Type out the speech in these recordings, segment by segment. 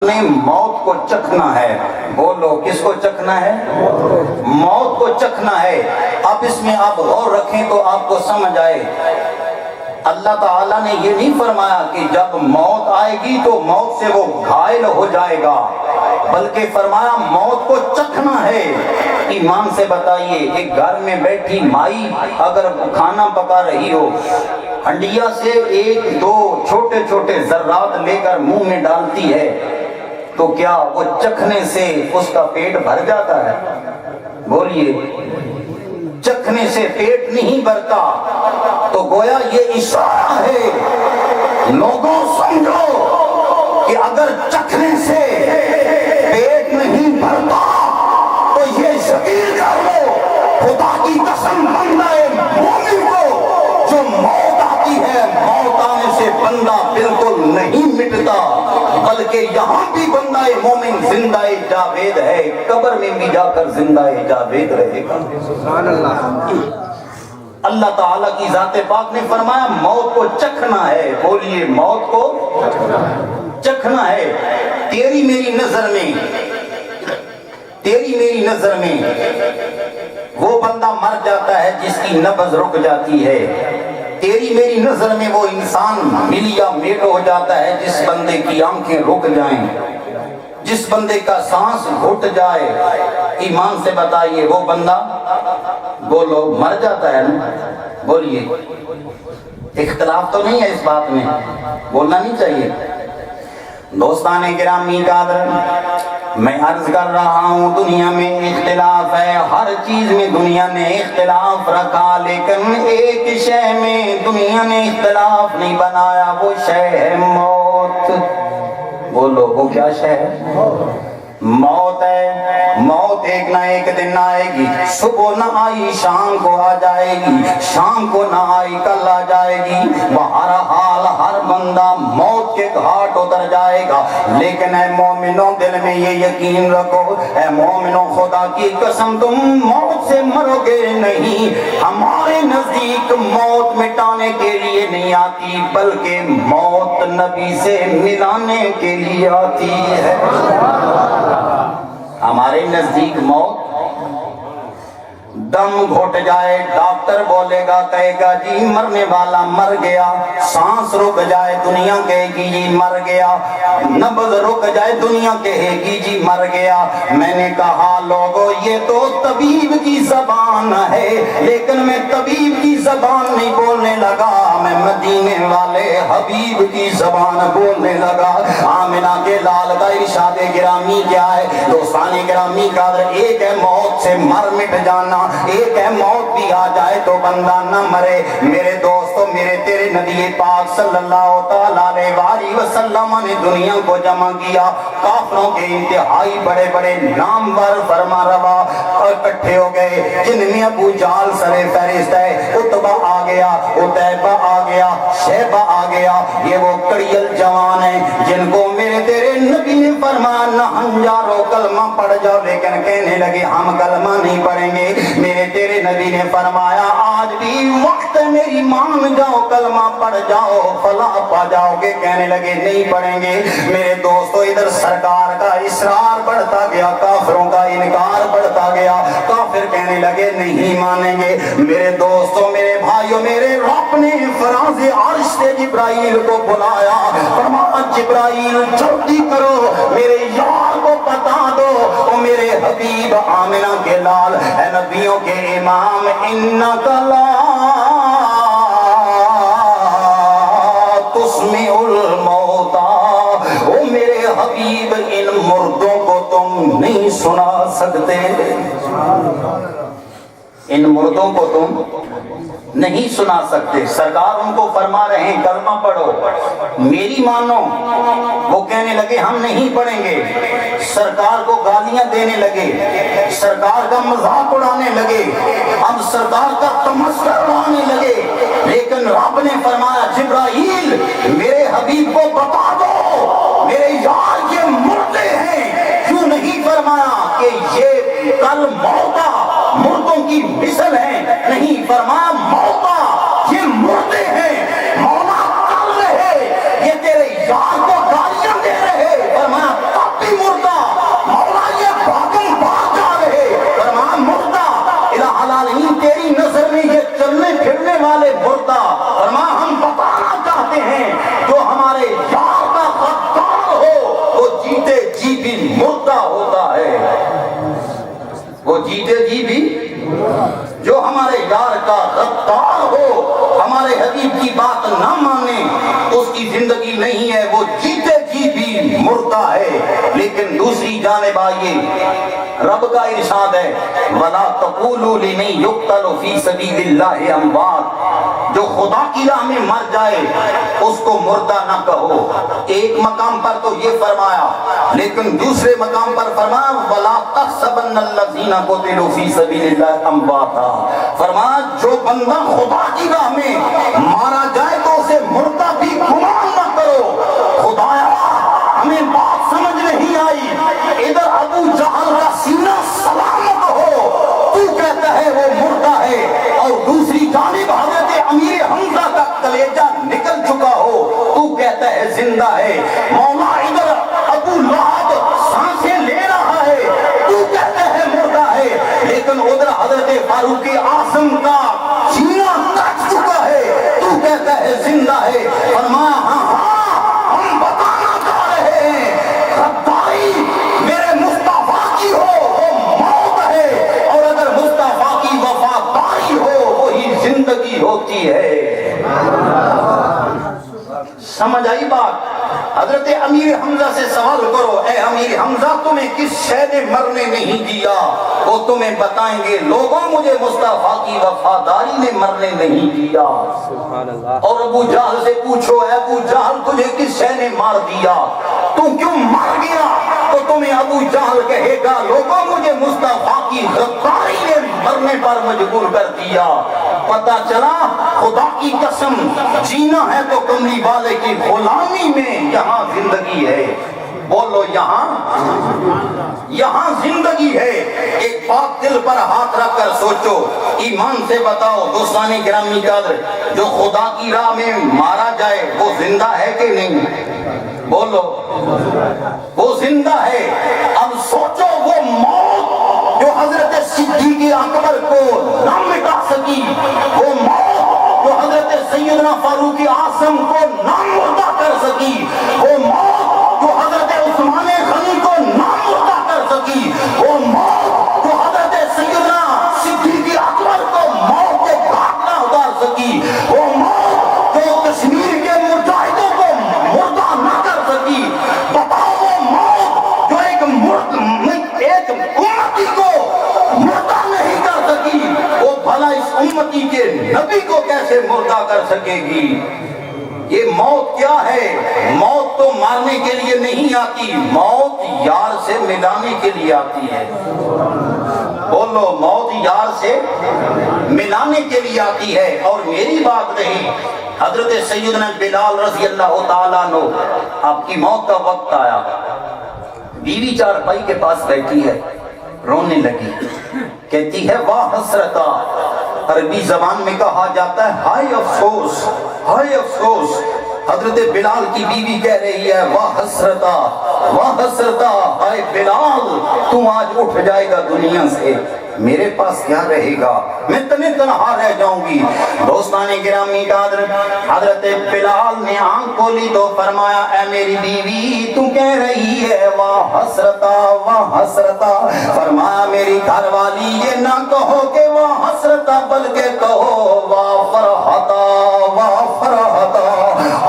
نے موت کو چکھنا ہے. بولو کس کو چکھنا ہے؟ موت کو چکھنا ہے. اب اس میں آپ غور رکھیں تو آپ کو سمجھ آئے. اللہ تعالیٰ نے یہ نہیں فرمایا کہ جب موت آئے گی تو موت سے وہ گھائل ہو جائے گا، بلکہ فرمایا موت کو چکھنا ہے. ایمان سے بتائیے، ایک گھر میں بیٹھی مائی اگر کھانا پکا رہی ہو، ہنڈیا سے ایک دو چھوٹے چھوٹے ذرات لے کر منہ میں ڈالتی ہے تو کیا وہ چکھنے سے اس کا پیٹ بھر جاتا ہے؟ بولیے، چکھنے سے پیٹ نہیں بھرتا. تو گویا یہ اشارہ ہے، لوگوں سمجھو کہ اگر چکھنے سے پیٹ نہیں بھرتا تو یہ ذکر کر لو، خدا کی قسم بندہ مومن کو جو موت آتی ہے، موت آنے سے بندہ بالکل نہیں مٹتا، بلکہ یہاں بھی بندہ مومن زندہ جاوید ہے، قبر میں بھی جا کر زندہ جاوید رہے گا. سبحان اللہ. اللہ تعالیٰ کی ذات پاک نے فرمایا موت کو چکھنا ہے. بولیے موت کو چکھنا ہے. تیری میری نظر میں وہ بندہ مر جاتا ہے جس کی نبض رک جاتی ہے. تیری میری نظر میں وہ انسان ملیا میٹ ہو جاتا ہے جس بندے کی آنکھیں رک جائیں، جس بندے کا سانس گھٹ جائے. ایمان سے بتائیے وہ بندہ بولو مر جاتا ہے نا؟ بولیے، اختلاف تو نہیں ہے اس بات میں، بولنا نہیں چاہیے. دوستان گرامی قادر، میں عرض کر رہا ہوں دنیا میں اختلاف ہے، ہر چیز میں دنیا نے اختلاف رکھا، لیکن ایک شے میں دنیا نے اختلاف نہیں بنایا، وہ شے ہے موت. بولو وہ کیا شے ہے؟ موت ہے. موت ایک نہ ایک دن آئے گی. صبح نہ آئی شام کو آ جائے گی، شام کو نہ آئی کل آ جائے گی. بہرحال ہر بندہ موت کے گھاٹ اتر جائے گا. لیکن اے مومنوں، دل میں یہ یقین رکھو، اے مومنوں خدا کی قسم تم موت سے مرو گے نہیں. ہمارے نزدیک موت مٹانے کے لیے نہیں آتی، بلکہ موت نبی سے ملانے کے لیے آتی ہے. ہمارے نزدیک موت دم گھٹ جائے، ڈاکٹر بولے گا، کہے گا جی مرنے والا مر گیا. سانس رک جائے، دنیا کہے گی جی مر گیا. نبض رک جائے، دنیا کہے گی جی مر گیا. میں نے کہا لوگو یہ تو طبیب کی زبان ہے، لیکن میں طبیب کی زبان نہیں بولنے لگا، میں مدینے والے حبیب کی زبان بولنے لگا. آمنہ کے لال کا ارشاد گرامی کیا ہے؟ دوستان گرامی قادر، ایک ہے موت سے مر مٹ جانا، ایک ہے موت بھی آ جائے تو بندہ نہ مرے. میرے دوستو، میرے تیرے نبی پاک صلی اللہ تعالیٰ علیہ وسلم نے دنیا کو جمع کیا. کافروں کے انتہائی بڑے بڑے نامور فرما روا اکٹھے ہو گئے، جن میں ابو جہل سر فہرست ہے. عتبہ آ گیا، عتیبہ آ گیا، شیبہ آ گیا. یہ وہ کڑیل جوان ہیں جن کو میرے تیرے نبی نے فرمایا نہ ہنجارو کلمہ پڑھ جاؤ، لیکن کہنے لگے ہم کلمہ نہیں پڑھیں گے. میرے تیرے نبی نے فرمایا آج بھی وقت میری مان جاؤ، کلمہ پڑھ جاؤ، فلاح پا جاؤ گے. کہنے لگے نہیں پڑھیں گے. میرے دوستو ادھر سرکار کا اصرار بڑھتا گیا، کافروں کا انکار بڑھتا گیا. کافر کہنے لگے نہیں مانیں گے. میرے دوستو، میرے بھائیو، میرے رب نے فراز عرش سے جبرائیل کو بلایا. فرمایا جبرائیل جلدی کرو، میرے یار کو بتا دو، او میرے حبیب آمنہ کے لال، اے نبیوں کے امام، انکا لا تسمع الموتى، او میرے حبیب ان مردوں کو تم نہیں سنا سکتے. ان مردوں کو تم نہیں سنا سکتے. سرکار ان کو فرما رہے ہیں کلمہ پڑھو، میری مانو. وہ کہنے لگے ہم نہیں پڑھیں گے. سرکار کو گالیاں دینے لگے، سرکار کا مذاق اڑانے لگے، اب سرکار کا تمسخر اڑانے لگے. لیکن رب نے فرمایا جبرائیل میرے حبیب کو بتا دو میرے یار یہ مردے ہیں. کیوں نہیں فرمایا کہ یہ کل موتا مردوں کی مثل ہے؟ نہیں فرمایا موتا یہ مردے ہیں، مولا کر رہے، یہ تیرے یار کو گالیاں دے رہے. فرمایا مردہ ہوتا ہے، وہ جیتے جی بھی جو ہمارے یار کا غدار ہو، ہمارے حبیب کی بات نہ مانے، اس کی زندگی نہیں ہے، وہ جیتے جی بھی مردہ ہے۔ لیکن دوسری جانب آئیے، رب کا ارشاد ہے وَلَا تَقُولُوا لِمَن يُقْتَلُ فِي سَبِيلِ اللَّهِ أَمْوَاتٌ، جو خدا کی راہ میں مر جائے اس کو مردہ نہ کہو۔ ایک مقام پر تو یہ فرمایا، لیکن دوسرے مقام پر فرمایا وَلَا تَحْسَبَنَّ الَّذِينَ قُتِلُوا فِي سَبِيلِ اللَّهِ أَمْوَاتًا، فرمایا جو بندہ خدا کی راہ میں مارا جائے تو اسے مردہ بھی گمان نہ کرو۔ خدایا ہمیں بات سمجھ نہیں آئی، ادھر ابو جہل کا سینہ سلامت ہو تو کہتا ہے وہ مردہ ہے، اور دوسری جانب حضرت امیر حمزہ کا کلیجہ نکل چکا ہو تو کہتا ہے زندہ ہے۔ مولا ادھر ابو لہب سانسیں لے رہا ہے تو کہتا ہے مردہ ہے، لیکن ادھر حضرت فاروق اعظم کا سینہ کٹ چکا ہے تو کہتا ہے زندہ ہے۔ فرمایا ہاں ہم بتانا چاہ رہے ہیں، غداری میرے مصطفیٰ کی ہو وہ موت ہے، اور اگر مصطفیٰ کی وفاداری ہو وہی زندگی ہوتی ہے۔ سمجھ آئی بات؟ حضرت امیر حمزہ سے سوال کرو، اے امیر حمزہ تمہیں کس شے نے مرنے نہیں دیا؟ وہ تمہیں بتائیں گے لوگوں مجھے مصطفیٰ کی وفاداری نے مرنے نہیں دیا۔ اور ابو جہل سے پوچھو اے ابو جہل تجھے کس شے نے مار دیا، تو کیوں مر گیا؟ تو تمہیں ابو جہل کہے گا لوگوں مجھے مصطفیٰ کی غداری نے مرنے پر مجبور کر دیا۔ پتہ چلا خدا کی قسم جینا ہے تو کملی والے کی غلامی میں یہاں زندگی ہے۔ بولو یہاں زندگی ہے۔ ایک بات دل پر ہاتھ رکھ کر سوچو، ایمان سے بتاؤ دوستان گرامی قدر، جو خدا کی راہ میں مارا جائے وہ زندہ ہے کہ نہیں؟ بولو وہ زندہ ہے۔ اب سوچو وہ موت جو حضرت صدیق اکبر کو نہ مٹا سکی، وہ موت جو حضرت سیدنا فاروق اعظم کو نہ مردہ کر سکی، وہ موت جو حضرت عثمان غنی کو نہ مردہ کر سکی، وہ موت جو حضرت سیدنا صدیق اکبر کو موت کے گھاٹ نہ اتار سکی، وہ موت جو کشمیر کے مجاہدوں کو مردہ نہ کر سکی، بتاؤ وہ موت جو ایک امتی کو مردہ نہیں کر سکی، وہ بھلا اس امتی کے نبی کو کیسے مردہ کر سکے گی؟ یہ موت کیا ہے؟ موت تو مارنے کے لیے نہیں آتی، موت یار سے ملانے کے لیے آتی ہے۔ بولو موت یار سے ملانے کے لیے آتی ہے۔ اور میری بات نہیں، حضرت سیدنا بلال رضی اللہ تعالیٰ عنہ، آپ کی موت کا وقت آیا، بیوی چارپائی کے پاس بیٹھی ہے، رونے لگی، کہتی ہے واہ حسرتا، عربی زبان میں کہا جاتا ہے ہائے افسوس، ہائے افسوس۔ حضرت بلال کی بیوی کہہ رہی ہے واہ حسرتا، واہ حسرتا، ہائے بلال تم آج اٹھ جائے گا دنیا سے، میرے پاس کیا رہے گا، میں تنہا تنہا رہ جاؤں گی۔ دوستان گرامی قدر، حضرت بلال نے آنکھ کھولی تو فرمایا اے میری بیوی تو کہہ رہی ہے واہ حسرتا، واہ حسرتا، فرمایا میری گھر والی یہ نہ کہو کہ واہ حسرتا بلکہ کہو واہ فرحتا، واہ فرحتا۔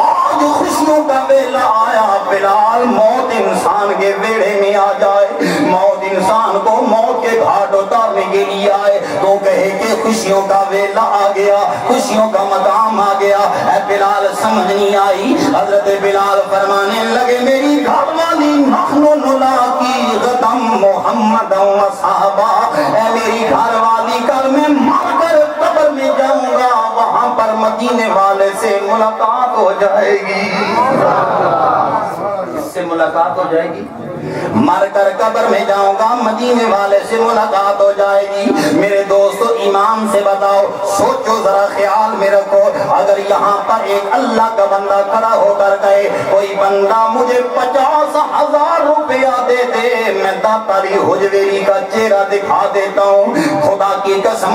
آج خوشیوں کا ویلا آیا بلال، موت انسان کے ویڑے میں آ جائے، موت انسان کو موت کے گھاٹ اتارنے کے لیے آئے تو کہے کہ خوشیوں کا ویلا آ گیا، خوشیوں کا مقام آ گیا۔ اے بلال سمجھ نہیں آئی، حضرت بلال فرمانے لگے میری گھر والی نحن نلاقی غدم محمد و صحابہ، اے میری گھر والی کل میں مر کر قبر میں جاؤں گا، وہاں پر مدینے والے سے ملاقات ہو جائے گی۔ اس سے ملاقات ہو جائے گی، مر کر قبر میں جاؤں گا، مدینے والے سے ملاقات ہو جائے گی۔ میرے دوستو ایمان سے بتاؤ، سوچو ذرا خیال میں رکھو، اگر یہاں پر ایک اللہ کا بندہ کھڑا ہو کر کہے کوئی بندہ مجھے 50,000 روپیہ دے دے، میں داتاری حجویری کا چہرہ دکھا دیتا ہوں، خدا کی قسم